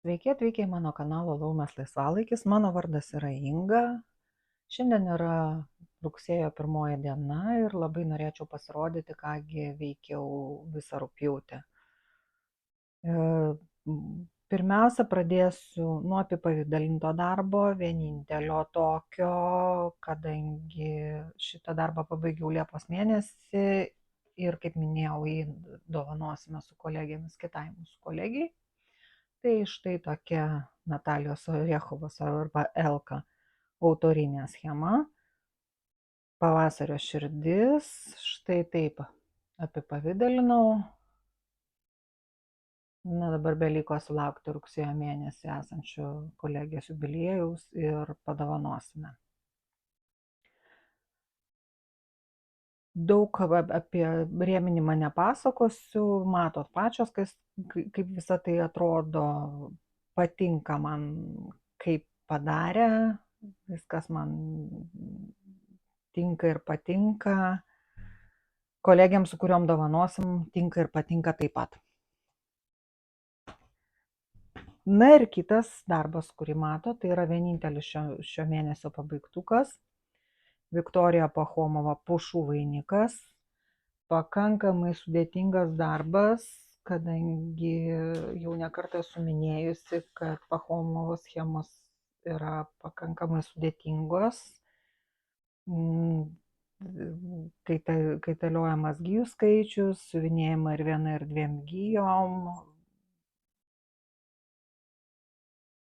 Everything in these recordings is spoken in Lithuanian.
Sveiki atvykę į mano kanalą Laumės laisvalaikis. Mano vardas yra Inga. Šiandien yra rugsėjo 1 diena ir labai norėčiau pasirodyti, kągi veikiau visą rugpjūtį. Pirmiausia, pradėsiu nuo apipavidalinto darbo, vienintelio tokio, kadangi šitą darbą pabaigiau Liepos mėnesį ir, kaip minėjau, jį dovanosime su kolegėmis kitai mūsų kolegijai. Tai štai tokia Natalijos Orechovos arba Elka autorinė schema. Pavasario širdis. Štai taip apipavidalinau. Dabar beliko sulaukti rugsėjo mėnesį esančio kolegijos jubiliejaus ir padovanosime. Daug apie rėminimą nepasakosiu, matot pačios, kaip visa tai atrodo, patinka man, kaip padarė, viskas man tinka ir patinka, kolegiams, su kuriuom dovanosim, tinka ir patinka taip pat. Na ir kitas darbas, kurį mato, tai yra vienintelis šio mėnesio pabaigtukas. Viktorija Pachomova Pušų vainikas. Pakankamai sudėtingas darbas, kadangi jau nekartą esu minėjusi, kad Pachomovos schemos yra pakankamai sudėtingos. Kaitaliojamas gijų skaičius, siuvinėjama ir 1 ir 2 gijom.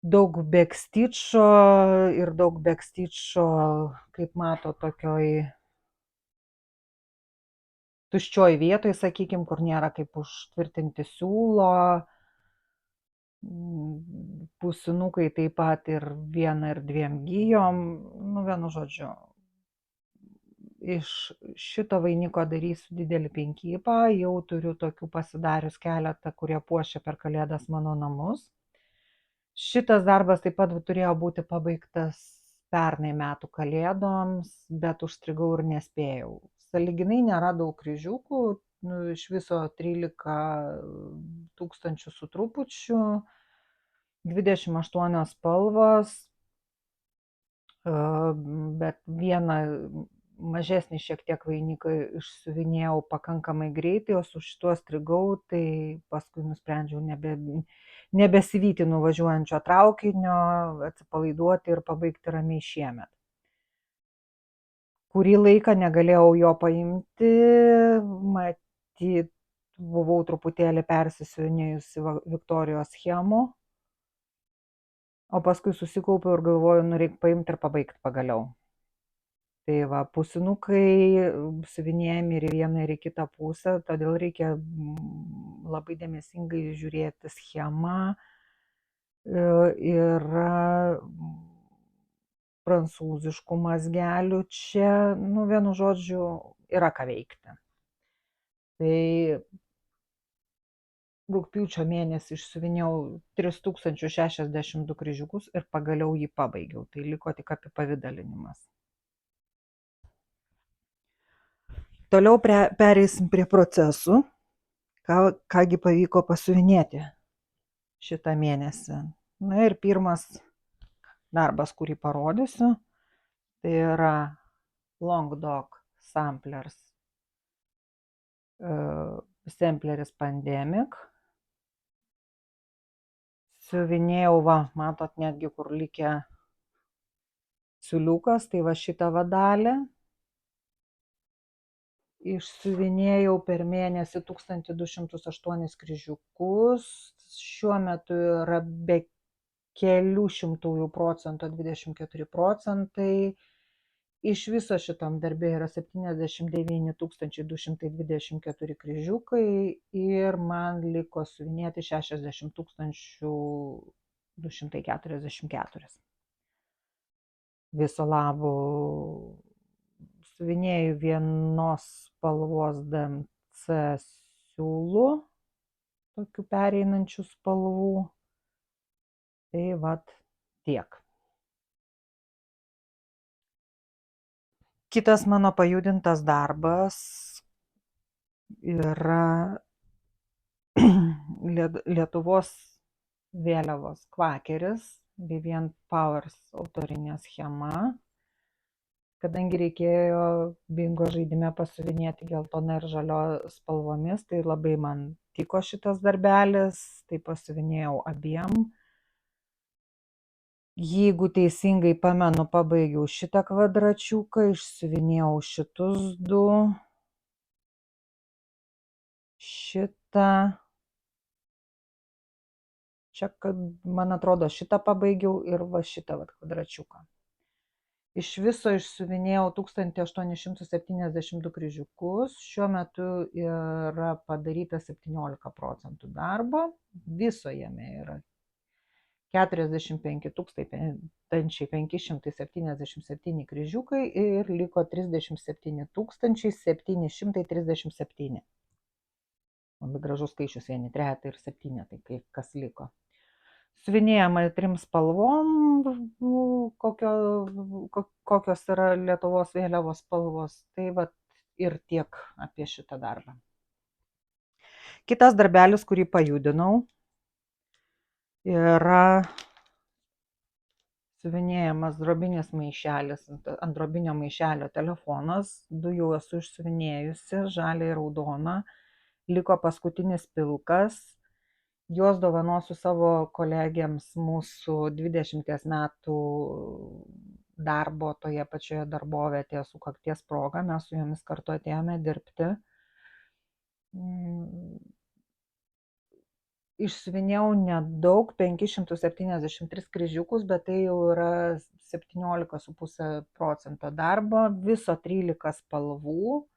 Daug bekstičo ir daug bekstičo, kaip mato, tokioj tuščioj vietoj, sakykime, kur nėra kaip užtvirtinti siūlo. Pusinukai taip pat ir 1 ir 2 gijom. Vienu žodžiu, iš šito vainiko darysiu didelį pinkypą. Jau turiu tokių pasidarius keletą, kurie puošia per Kalėdas mano namus. Šitas darbas taip pat turėjo būti pabaigtas pernai metų Kalėdoms, bet užstrigau ir nespėjau. Sąlyginai nėra daug kryžiukų, iš viso 13 000 su trupučiu, 28 spalvos, bet vieną mažesnį šiek tiek vainiką išsiuvinėjau pakankamai greitai, o su šituo strigau, tai paskui nusprendžiau nebesivyti nuvažiuojančio traukinio, atsipalaiduoti ir pabaigti ramiai šiemet. Kurį laiką negalėjau jo paimti, matyt, buvau truputėlį persisiuvinėjusi Viktorijos schemų, o paskui susikaupiau ir galvoju, reikia paimti ir pabaigti pagaliau. Tai va, pusinukai siuvinėjami ir į vieną ir į kitą pusę, todėl reikia labai dėmesingai žiūrėti schemą. Yra prancūziškų mazgelių čia, vienu žodžiu, yra ką veikti. Tai rugpjūčio mėnesį išsiuvinėjau 3062 kryžiukus ir pagaliau jį pabaigiau. Tai liko tik apipavidalinimas. Toliau pereisim prie procesų, kągi pavyko pasiuvinėti šitą mėnesį. Na ir pirmas darbas, kurį parodysiu, tai yra Longdog Samplers Sampleris Pandemic. Siuvinėjau, matot, netgi kur likę siūliukas, tai va šitą vadalę. Išsiuvinėjau per mėnesį 1208 kryžiukus, šiuo metu yra be kelių šimtųjų procento 24%. Iš viso šitam darbė yra 79 224 kryžiukai ir man liko siuvinėti 60 244. Viso labo siuvinėjau vienos spalvos DMC siūlų, tokių pereinančių spalvų. Tai vat tiek. Kitas mano pajudintas darbas yra Lietuvos vėliavos kvakeris, Vivian Powers autorinė schema. Kadangi reikėjo bingo žaidime pasiuvinėti geltona ir žalio spalvomis, tai labai man tiko šitas darbelis, tai pasiuvinėjau abiem. Jeigu teisingai pamenu, pabaigiau šitą kvadračiuką, išsiuvinėjau šitus du, šitą, čia, man atrodo, šitą pabaigiau ir va šitą kvadračiuką. Iš viso išsiuvinėjau 1872 kryžiukus, šiuo metu yra padaryta 17% darbo, viso jame yra 45 577 kryžiukai ir liko 37 737. Labai gražus skaičius, vieni trejetai ir septynetai, tai kas liko. Siuvinėjama 3 spalvom, kokios yra Lietuvos vėliavos spalvos. Tai va ir tiek apie šitą darbą. Kitas darbelis, kurį pajudinau, yra siuvinėjamas drobinis maišelis, ant drobinio maišelio telefonas. Du jau esu išsiuvinėjusi, žalia ir raudona. Liko paskutinis pilkas. Juos dovanosiu savo kolegėms mūsų 20 metų darbo toje pačioje darbovietėje sukakties proga. Mes su jomis kartu atėjome dirbti. Išsiuvinėjau nedaug, 573 kryžiukus, bet tai jau yra 17,5% darbo, viso 13 spalvų.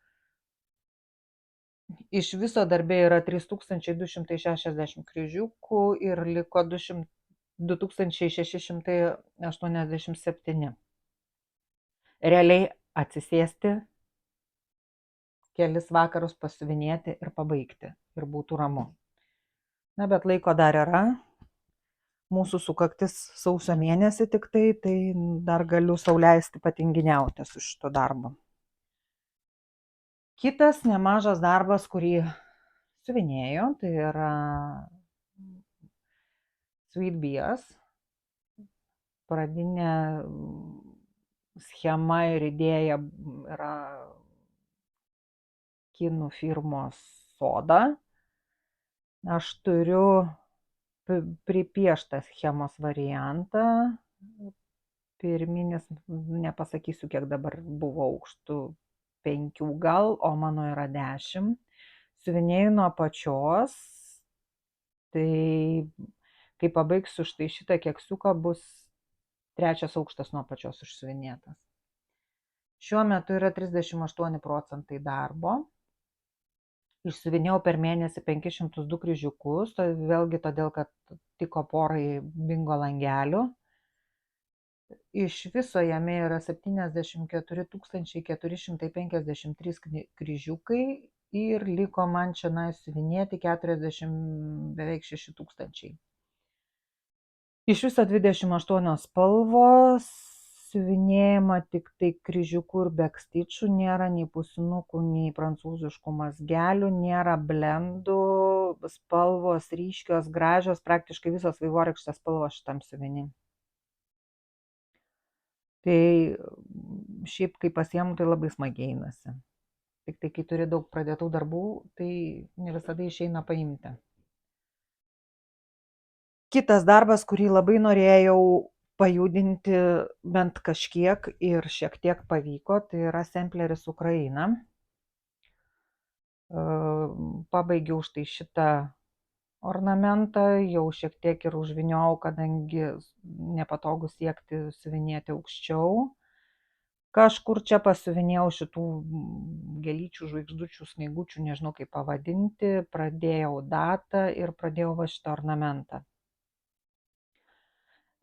Iš viso darbė yra 3260 kryžiukų ir liko 2687. Realiai atsisėsti, kelis vakarus pasiuvinėti ir pabaigti ir būtų ramu. Na, bet laiko dar yra. Mūsų sukaktis sausio mėnesį tik tai dar galiu sau leisti patinginiauti su šito darbu. Kitas nemažas darbas, kurį siuvinėjau, tai yra Sweet Beas. Pradinė schema ir idėja yra kinų firmos Soda. Aš turiu pripieštą schemos variantą. Pirminis, nepasakysiu, kiek dabar buvo aukštų, 5 gal, o mano yra 10. Siuvinėju nuo apačios, tai kai pabaigsiu štai šitą keksiuką, bus 3 aukštas nuo apačios išsiuvinėtas. Šiuo metu yra 38% darbo. Išsiuvinėjau per mėnesį 502 kryžiukus, vėlgi todėl, kad tiko porai bingo langelių. Iš viso jame yra 74 453 kryžiukai ir liko man čia siuvinėti 40 beveik 6 000. Iš viso 28 spalvos, siuvinėjama tik tai kryžiukų ir bekstyčių, nėra nei pusinukų, nei prancūziškų mazgelių, nėra blendų, spalvos ryškios, gražios, praktiškai visos vaivorykštės spalvos šitam siuvinį. Tai šiaip, kai pasiemu, tai labai smagiai einasi. Tik tai, kai turi daug pradėtų darbų, tai ne visada išeina paimti. Kitas darbas, kurį labai norėjau pajudinti bent kažkiek ir šiek tiek pavyko, tai yra Sempleris Ukraina. Pabaigiau štai šitą ornamentą, jau šiek tiek ir užviniojau, kadangi nepatogu siekti siuvinėti aukščiau. Kažkur čia pasiuvinėjau šitų gėlyčių, žvaigždučių, snaigučių, nežinau kaip pavadinti, pradėjau datą ir pradėjau va šitą ornamentą.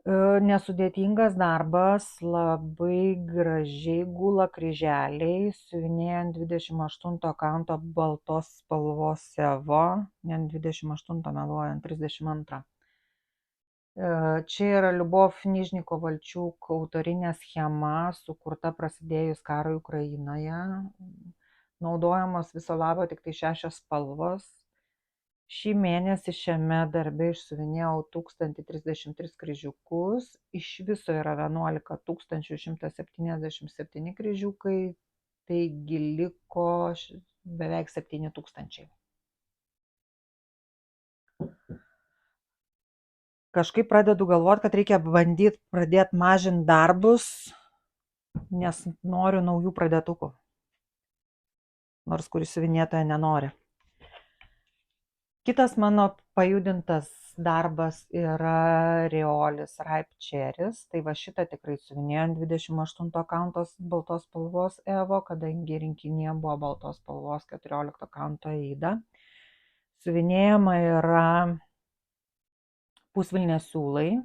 Nesudėtingas darbas, labai gražiai gula kryželiai, siuvinėjant 28 kanto baltos spalvos sevo, ne 28, meluojant, 32. Čia yra Liubov Nižnikovalčiuk autorinė schema, sukurta prasidėjus karui Ukrainoje. Naudojamos viso labo tik tai 6 spalvos. Šį mėnesį šiame darbe išsiuvinėjau 1033 kryžiukus, iš viso yra 11 177 kryžiukai, taigi liko beveik 7000. Kažkaip pradedu galvoti, kad reikia bandyti pradėti mažinti darbus, nes noriu naujų pradėtukų, nors kuris siuvinėtoja nenori. Kitas mano pajudintas darbas yra Reolis Raipčeris, tai va šitą tikrai siuvinėjau ant 28 kantos baltos spalvos Evo, kadangi rinkinyje buvo baltos spalvos 14 kanto Eida. Siuvinėjama yra pusvilnės siūlais,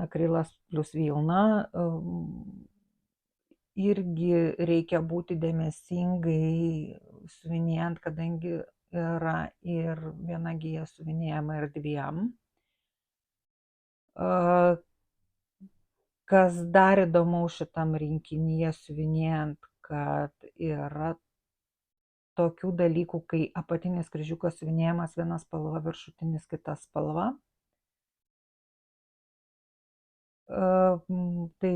akrilas plus vilna. Irgi reikia būti dėmesingai siuvinėjant, kadangi yra ir viena gija siuvinėjama ir dviem. Kas dar įdomaus šitam rinkinyje siuvinėjant, kad yra tokių dalykų, kai apatinis kryžiukas siuvinėjamas viena spalva, viršutinis kita spalva. Tai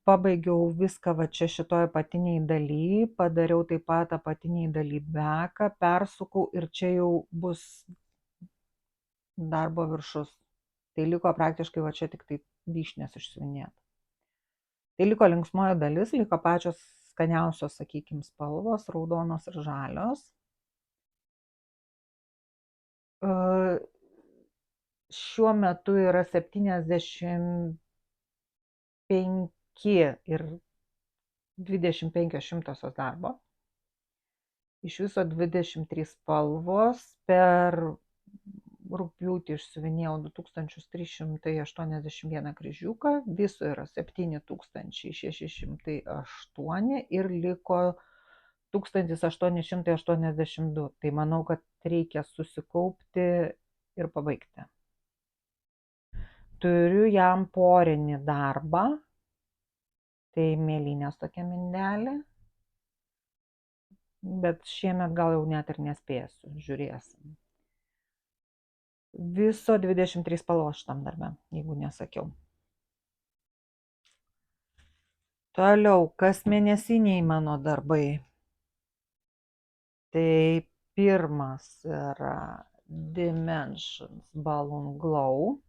pabaigiau viską va čia šitoj apatiniai daly, padariau taip pat apatiniai daly beką, persukau ir čia jau bus darbo viršus. Tai liko praktiškai va čia tik tai vyšnės išsiuvinėta. Tai liko linksmoji dalis, liko pačios skaniausios, sakykime, spalvos, raudonos ir žalios. Šiuo metu yra 75 ir 25 šimtosios darbo. Iš viso 23 spalvos. Per rugpjūtį išsiuvinėjau 2381 kryžiuką. Viso yra 7608 ir liko 1882. Tai manau, kad reikia susikaupti ir pabaigti. Turiu jam porinį darbą, tai mėlynės tokia mindelė, bet šiemet gal jau net ir nespėsiu, žiūrėsim. Viso 23 spalvos šitam darbe, jeigu nesakiau. Toliau, kas mėnesiniai mano darbai. Tai pirmas yra Dimensions Balloon Glow.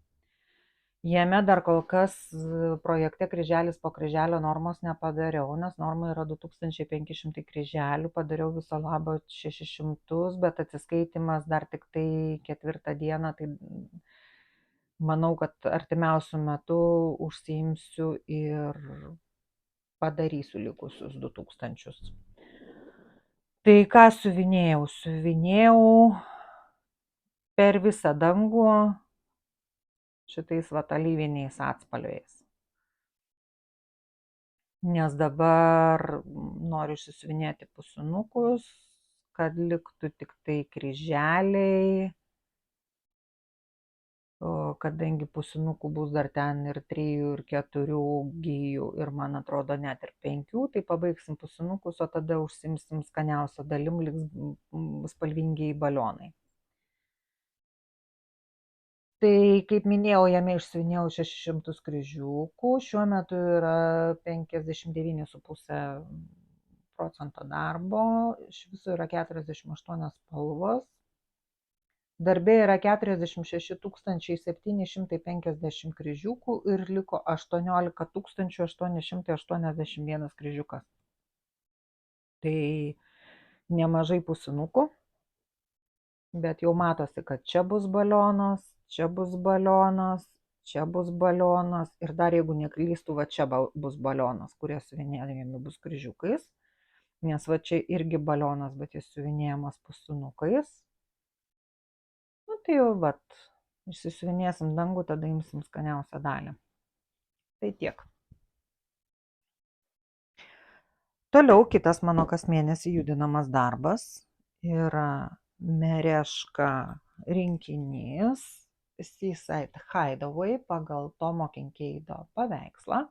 Jame dar kol kas projekte kryželis po kryželio normos nepadariau, nes norma yra 2500 kryželių, padariau viso labo 600, bet atsiskaitimas dar tik tai 4 dieną, tai manau, kad artimiausiu metu užsiimsiu ir padarysiu likusius 2000. Tai ką siuvinėjau? Siuvinėjau per visą dangų šitais alyviniais atspalviais. Nes dabar noriu išsisiuvinėti pusinukus, kad liktų tik tai kryželiai, kadangi pusinukų bus dar ten ir 3 ir 4 gijų ir man atrodo net ir 5, tai pabaigsim pusinukus, o tada užsimsim skaniausią dalim, liks spalvingiai balionai. Tai, kaip minėjau, jame išsiuvinėjau 600 kryžiukų, šiuo metu yra 59,5% darbo, iš viso yra 48 spalvos. Darbe yra 46 750 kryžiukų ir liko 18 881 kryžiukas. Tai nemažai pusinukų, bet jau matosi, kad čia bus balionas, čia bus balionas, čia bus balionas ir dar jeigu neklystu, va čia bus balionas, kurie siuvinėjami bus kryžiukais, nes va čia irgi balionas, bet jis siuvinėjamas pusinukais. Nu tai jau vat, išsisiuvinėsim dangų, tada imsim skaniausią dalį. Tai tiek. Toliau kitas mano kas mėnesį judinamas darbas yra Mereška rinkinys Seaside Hideaway pagal Tomo Kinkeido paveikslą.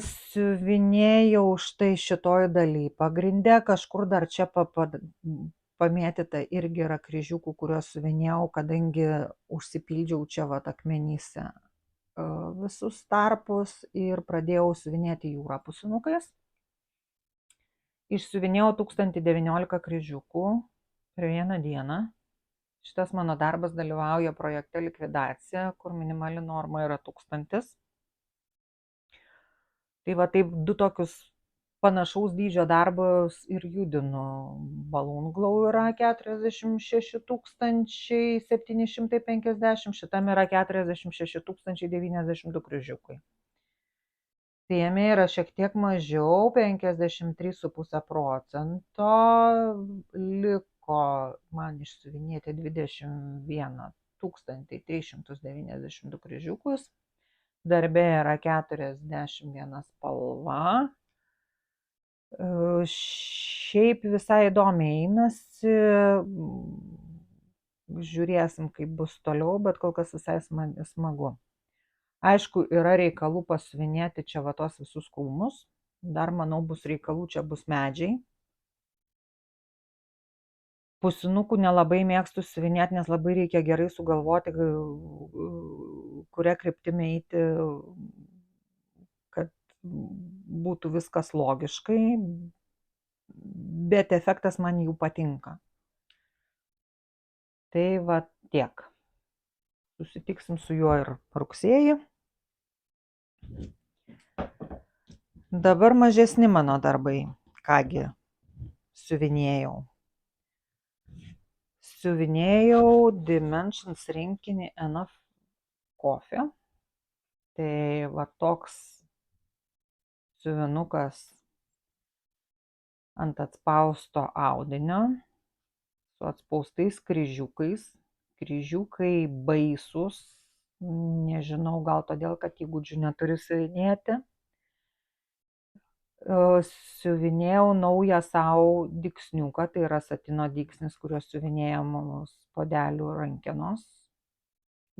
Siuvinėjau štai šitoj daly pagrinde, kažkur dar čia pamėtyta irgi yra kryžiukų, kuriuos siuvinėjau, kadangi užsipildžiau čia vat akmenyse visus tarpus ir pradėjau siuvinėti jūrą pusinukais. Išsiuvinėjau 1019 kryžiukų per vieną dieną. Šitas mano darbas dalyvauja projekte likvidacija, kur minimali norma yra 1000. Tai va taip du tokius panašaus dydžio darbus ir judinu. Balloon Glow yra 46 750, šitam yra 46 092 kryžiukai. Tai jame yra šiek tiek mažiau, 53,5%. Liko man išsiuvinėti 21 392 kryžiukus. Darbe yra 41 spalva. Šiaip visai įdomiai einasi. Žiūrėsim, kaip bus toliau, bet kol kas visai smagu. Aišku, yra reikalų pasiuvinėti čia va tos visus kulmus. Dar, manau, bus reikalų, čia bus medžiai. Pusinukų nelabai mėgstu siuvinėti, nes labai reikia gerai sugalvoti, kuria kryptimi eiti, kad būtų viskas logiškai, bet efektas man jų patinka. Tai va tiek. Susitiksim su juo ir rugsėjį. Dabar mažesni mano darbai. Kągi, siuvinėjau. Siuvinėjau Dimensions rinkinį Enough Coffee. Tai va toks siuvinukas ant atspausto audinio su atspaustais kryžiukais. Kryžiukai baisus, nežinau, gal todėl, kad įgūdžių neturiu siuvinėti. Siuvinėjau naują savo dygsniuką, tai yra satino dygsnis, kuriuo siuvinėjamos podelių rankenos.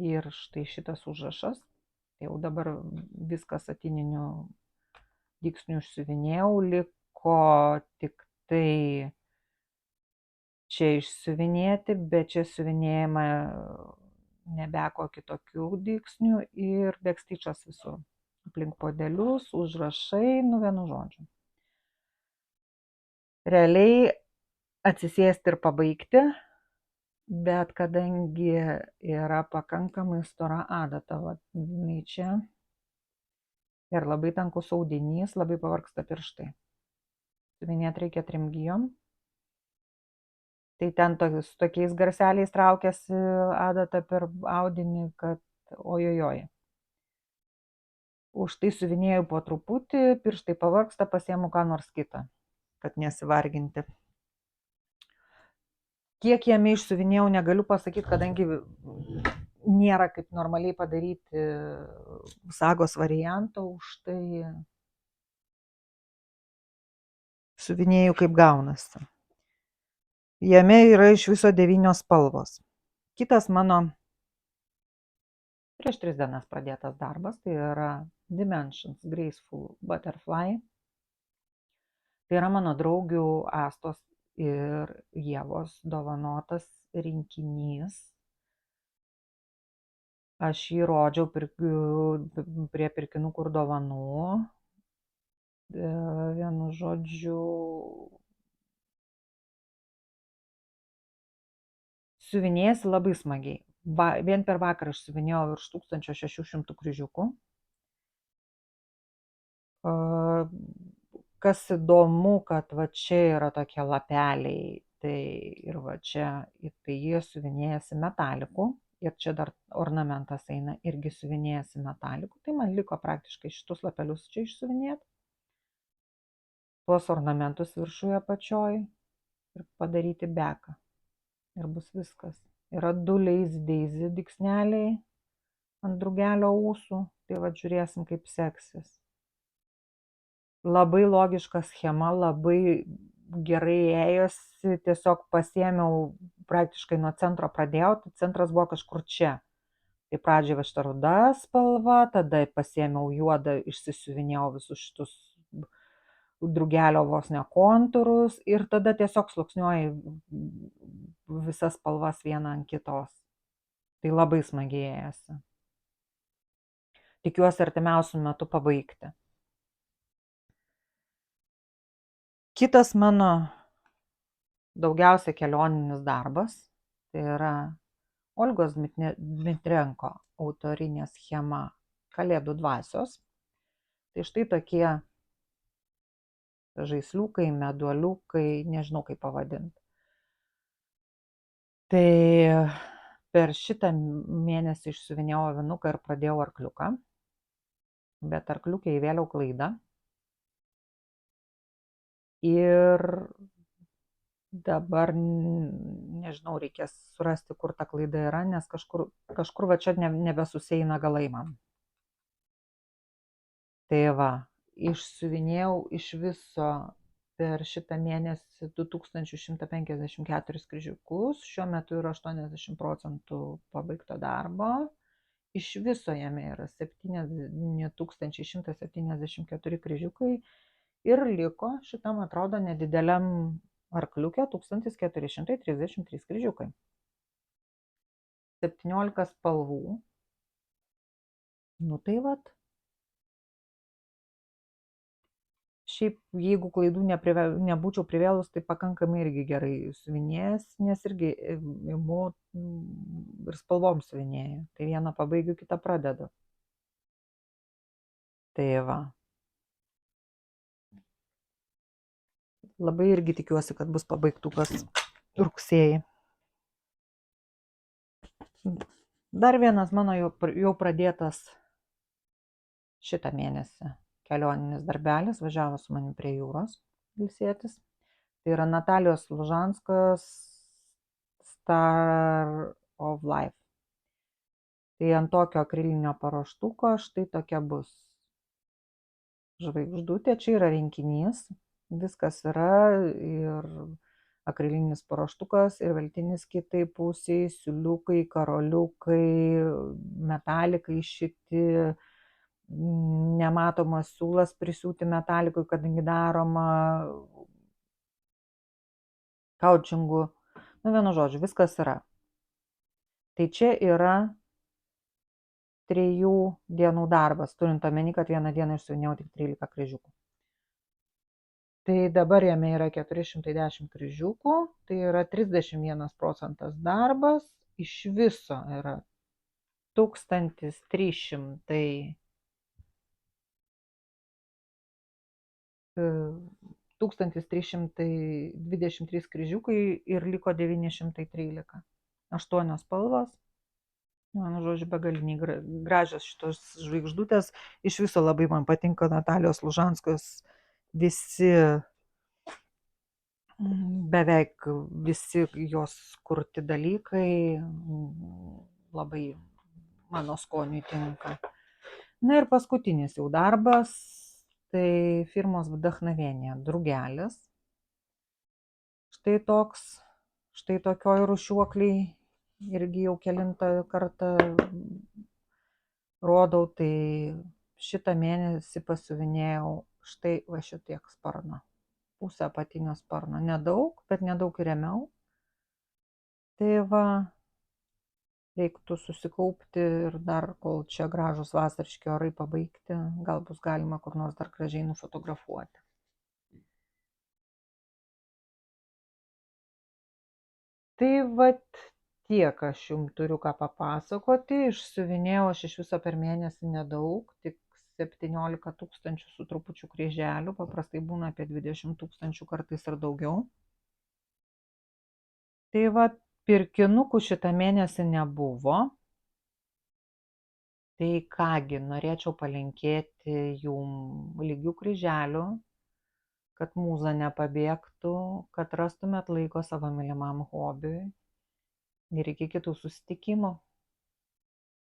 Ir štai šitas užrašas. Tai jau dabar viską satininiu dygsniu išsiuvinėjau, liko tik tai čia išsiuvinėti, bet čia siuvinėjama nebeko kitokių dygsnių ir bekstyčas visur. Aplink podelius, užrašai, vienu žodžiu. Realiai atsisėsti ir pabaigti, bet kadangi yra pakankamai stora adata, jinai čia ir labai tankus audinys, labai pavargsta pirštai. Siuvinėti reikia 3 gijom. Tai ten su tokiais garseliais traukiasi adata per audinį, kad ojojoj. Už tai siuvinėjau po truputį, pirštai pavargsta, pasiemu ką nors kitą, kad nesivarginti. Kiek jame išsiuvinėjau, negaliu pasakyti, kadangi nėra kaip normaliai padaryti sagos varianto, už tai siuvinėjau kaip gaunasi. Jame yra iš viso 9 spalvos. Kitas mano prieš 3 dienas pradėtas darbas, tai yra Dimensions Graceful Butterfly. Tai yra mano draugių Astos ir Ievos dovanotas rinkinys. Aš jį rodžiau prie pirkinukų ir dovanų. Vienu žodžiu, siuvinėjasi labai smagiai. Vien per vakarą aš siuvinėjau virš 1600 kryžiukų. Kas įdomu, kad va čia yra tokie lapeliai, tai ir va čia, tai jie siuvinėjasi metaliku. Ir čia dar ornamentas eina, irgi siuvinėjasi metaliku. Tai man liko praktiškai šitus lapelius čia išsiuvinėti. Tuos ornamentus viršuje apačioj ir padaryti beką. Ir bus viskas. Yra 2 Lazy Daisy dygsneliai ant drugelio ūsų. Tai va žiūrėsim, kaip seksis. Labai logiška schema, labai gerai ėjosi. Tiesiog pasiėmiau praktiškai nuo centro pradėjau. Tai centras buvo kažkur čia. Tai pradžiai va šita ruda spalva, tada pasiėmiau juodą, išsisiuvinėjau visus šitus drugelio vos ne kontūrus ir tada tiesiog sluoksniuoji visas spalvas vieną ant kitos. Tai labai smagiai ėjasi. Tikiuosi artimiausiu metu pabaigti. Kitas mano daugiausia kelioninis darbas, tai yra Olgos Dmitrenko autorinė schema Kalėdų dvasios. Tai štai tokie žaisliukai, meduoliukai, nežinau kaip pavadinti. Tai per šitą mėnesį išsiuvinėjau avinuką ir pradėjau arkliuką, bet arkliukę įvėliau klaidą. Ir dabar, nežinau, reikės surasti, kur ta klaida yra, nes kažkur va čia nebesusieina galai man. Tai va, išsiuvinėjau iš viso per šitą mėnesį 2154 kryžiukus, šiuo metu yra 80% pabaigto darbo, iš viso jame yra 7174 kryžiukai ir liko šitam atrodo nedideliam arkliukė 1433 kryžiukai. 17 spalvų. Nu tai vat. Šiaip, jeigu klaidų nebūčiau privėlus, tai pakankamai irgi gerai siuvinėjęs, nes irgi imu ir spalvom siuvinėju. Tai vieną pabaigiu, kitą pradedu. Tai va. Labai irgi tikiuosi, kad bus pabaigtukas rugsėjį. Dar vienas mano jau pradėtas šitą mėnesį kelioninis darbelis, važiavo su manim prie jūros ilsėtis. Tai yra Natalijos Lužanskos Star of Life. Tai ant tokio akrilinio paruoštuko štai tokia bus žvaigždutė. Čia yra rinkinys, viskas yra ir akrilinis paruoštukas, ir veltinis kitai pusiai, siūliukai, karoliukai, metalikai šiti, nematomas siūlas prisiūti metalikui, kadangi daroma kaučingu. Nu, vienu žodžiu, viskas yra. Tai čia yra 3 dienų darbas, turint omeny, kad vieną dieną išsiuvinėjau tik 13 kryžiukų. Tai dabar jame yra 410 kryžiukų, tai yra 31% darbas, iš viso yra 1323 kryžiukai ir liko 913. 8 spalvos. Mano žodžiu, begaliniai gražios šitos žvaigždutės. Iš viso labai man patinka Natalijos Lužanskos beveik visi jos kurti dalykai. Labai mano skoniui tinka. Na ir paskutinis jau darbas. Tai firmos Vdachnovenija drugelis. Štai tokioj rūšiuokliai irgi jau kelintą kartą rodau. Tai šitą mėnesį pasiuvinėjau štai va šitiek sparno. Pusę apatinio sparno. Nedaug, bet nedaug ir ėmiau. Tai va, reiktų susikaupti ir dar, kol čia gražus vasariški orai pabaigti, gal bus galima kur nors dar gražiai nufotografuoti. Tai vat tiek aš jums turiu ką papasakoti. Išsiuvinėjau aš iš viso per mėnesį nedaug, tik 17 tūkstančių su trupučiu kryželių, paprastai būna apie 20 tūkstančių kartais ir daugiau. Tai vat pirkinukų šitą mėnesį nebuvo. Tai kągi, norėčiau palinkėti jum lygių kryželių, kad mūza nepabėgtų, kad rastumėt laiko savo mylimam hobiui. Ir iki kitų susitikimų.